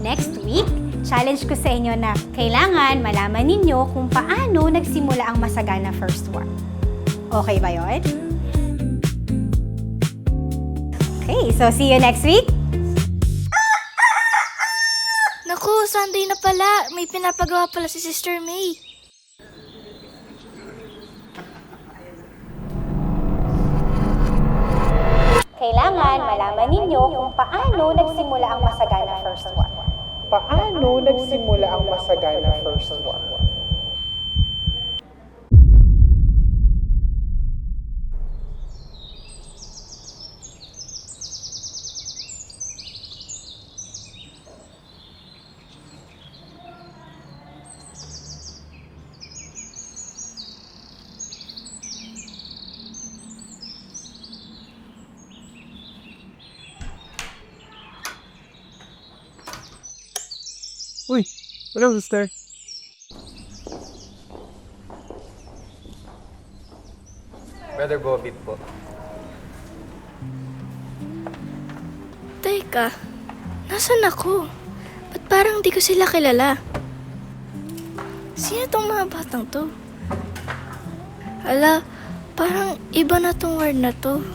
Next week, challenge ko sa inyo na kailangan malaman ninyo kung paano nagsimula ang Masagana First War. Okay ba yun? Okay, so see you next week! Naku, Sunday na pala. May pinapagawa pala si Sister May. Kailangan malaman ninyo kung paano nagsimula ang Masagana First War. Paano nagsimula ang Masagana First War? Uy, hello sister. Brother Bobby po. Teka, nasan ako? Ba't parang di ko sila kilala? Sino tong mga batang to? Hala, parang iba na tong word na to.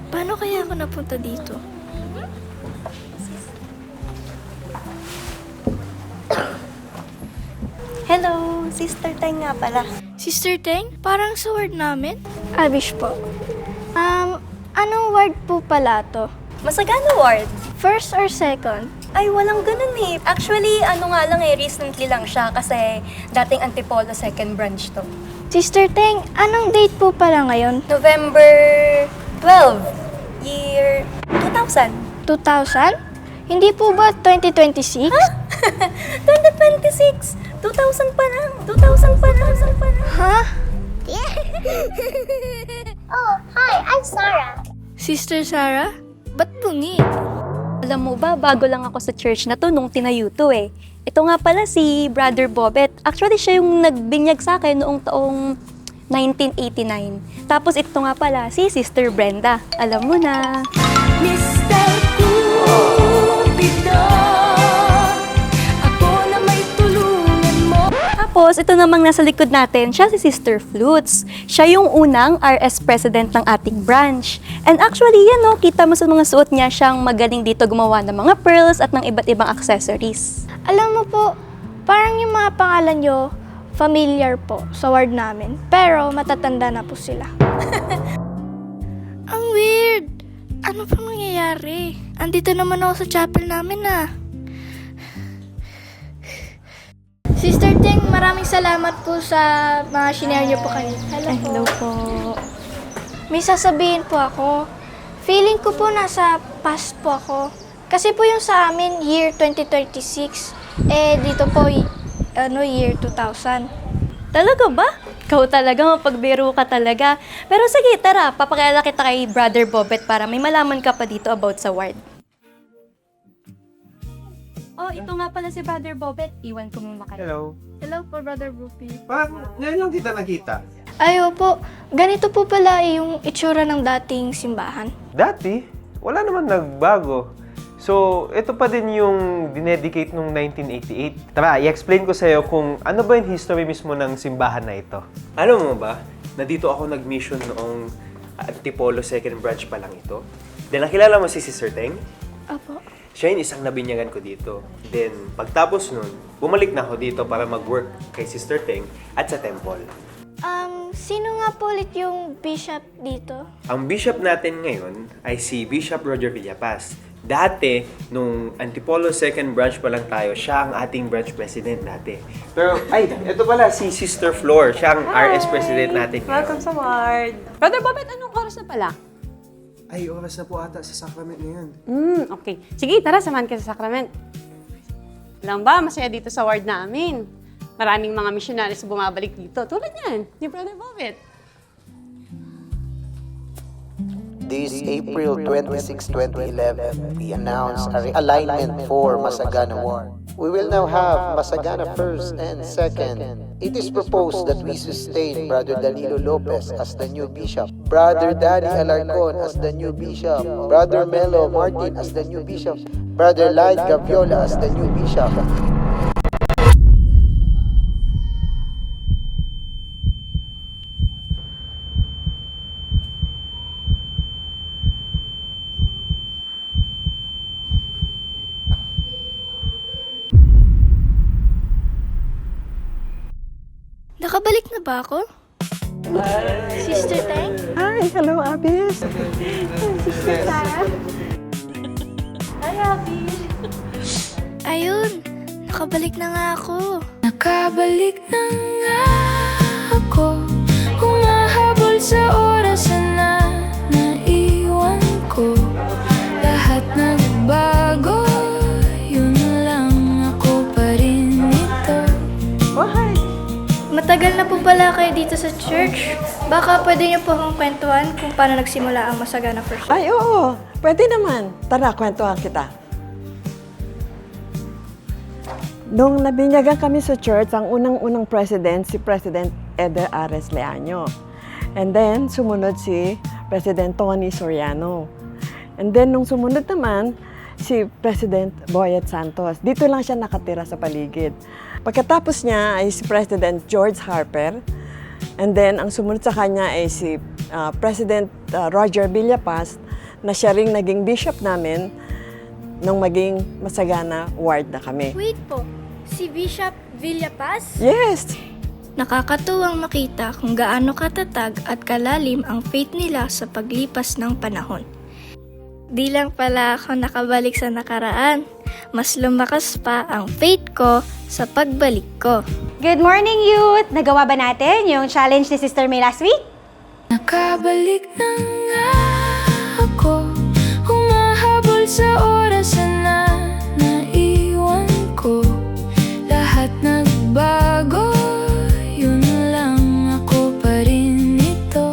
Paano kaya ako napunta dito? Hello, Sister Teng nga pala. Sister Teng, parang sa word namin? Abish po. Anong word po pala to? Masagana ward. First or second? Ay, walang ganun eh. Actually, recently lang siya kasi dating Antipolo second branch to. Sister Teng, anong date po pala ngayon? November 12, year 2000. 2000? Hindi po ba 2026? 2026! 2000 pa lang! 2000 pa lang! Ha? Oh, hi, I'm Sarah. Sister Sarah? Ba't bungi? Alam mo ba, bago lang ako sa church na to nung tinayo to eh. Ito nga pala si Brother Bobet. Actually, siya yung nagbinyag sa akin noong taong 1989. Tapos ito nga pala si Sister Brenda. Alam mo na. Mr. Cupido, ako na may tulungan mo. Tapos, ito namang nasa likod natin, siya si Sister Flutes. Siya yung unang RS President ng ating branch. And actually, yan o, kita mo sa mga suot niya, siyang magaling dito gumawa ng mga pearls at ng iba't ibang accessories. Alam mo po, parang yung mga pangalan nyo, familiar po sa word namin. Pero matatanda na po sila. Ang weird! Ano pa nangyayari? Andito naman ako sa chapel namin ah. Sister Teng, maraming salamat po sa mga shinare niyo po kanina. Hello po. May sasabihin po ako. Feeling ko po nasa past po ako. Kasi po yung sa amin, year 2036. Dito po, year 2000. Talaga ba? Ikaw talaga, mapagbiro ka talaga. Pero sige, tara, papakilala kita kay Brother Bobet para may malaman ka pa dito about sa ward. Oh, ito nga pala si Brother Bobet. Iwan ko muna kayo. Hello. Hello po, Brother Brupi. Parang ngayon lang kita nakita. Ay, opo. Ganito po pala yung itsura ng dating simbahan. Dati, wala naman nagbago. So, ito pa din yung dinedicate nung 1988. Tara, i-explain ko sa'yo kung ano ba yung history mismo ng simbahan na ito. Alam mo ba, na dito ako nag-mission noong Antipolo 2nd branch pa lang ito. Then, nakilala mo si Sister Teng? Opo. Siya yung isang nabinyagan ko dito. Then, pagtapos nun, bumalik na ako dito para mag-work kay Sister Teng at sa temple. Sino nga po ulit yung bishop dito? Ang bishop natin ngayon ay si Bishop Roger Villapaz. Dati, nung Antipolo 2nd branch pa lang tayo, siya ang ating branch president dati. Pero, ito pala, si Sister Flor. Siya ang RS president natin ngayon. Welcome sa ward. Brother Bobet, anong oras na pala? Ay, oras na po ata sa sacrament ngayon. Okay. Sige, tara, samahan ka sa sacrament. Alam ba, masaya dito sa ward namin. Maraming mga missionaries bumabalik dito. Tulad yan, ni Brother Bobet. This April 26, 2011, we announced a realignment for Masagana Ward. We will now have Masagana first and second. It is proposed that we sustain Brother Danilo Lopez as the new bishop, Brother Danny Alarcon as the new bishop, Brother Melo Martin as the new bishop, Brother Light Gaviola as the new bishop. Nakabalik na ba ako? Sister Teng? Hi, hello, Abis. Sister Tara? Hi, Abby. Ayun, nakabalik na nga ako. Nakabalik na nga ako, humahabol sa oras na naiwan ko. Lahat nagbago, yun lang ako pa rin ito. Oh, hi. Matagal na po pala kayo dito sa church. Baka pwede niyo po akong kwentuhan kung paano nagsimula ang Masagana First Work. Ay, oo. Pwede naman. Tara, kwentuhan kita. Nung nabinyagan kami sa church, ang unang-unang president, si President Eder Ares Leaño. And then, sumunod si President Tony Soriano. And then, nung sumunod naman, si President Boyet Santos. Dito lang siya nakatira sa paligid. Pagkatapos niya ay si President George Harper. And then, ang sumunod sa kanya ay si President Roger Villapaz, na siya ring naging bishop namin nung maging Masagana ward na kami. Wait po, si Bishop Villapaz? Yes! Nakakatuwang makita kung gaano katatag at kalalim ang faith nila sa paglipas ng panahon. Di lang pala ako nakabalik sa nakaraan, mas lumakas pa ang faith ko sa pagbalik ko. Good morning, youth! Nagawa ba natin yung challenge ni Sister May last week? Nakabalik na nga ako, humahabol sa oras na naiwan ko. Lahat nagbago, yun lang ako pa rin ito.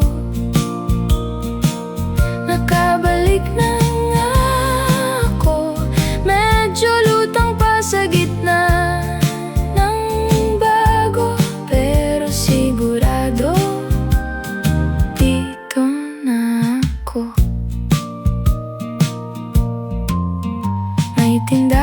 Nakabalik na nga ako, medyo lutang pa sa gitna ng bago, pero sigurado dito na ako. May tindahan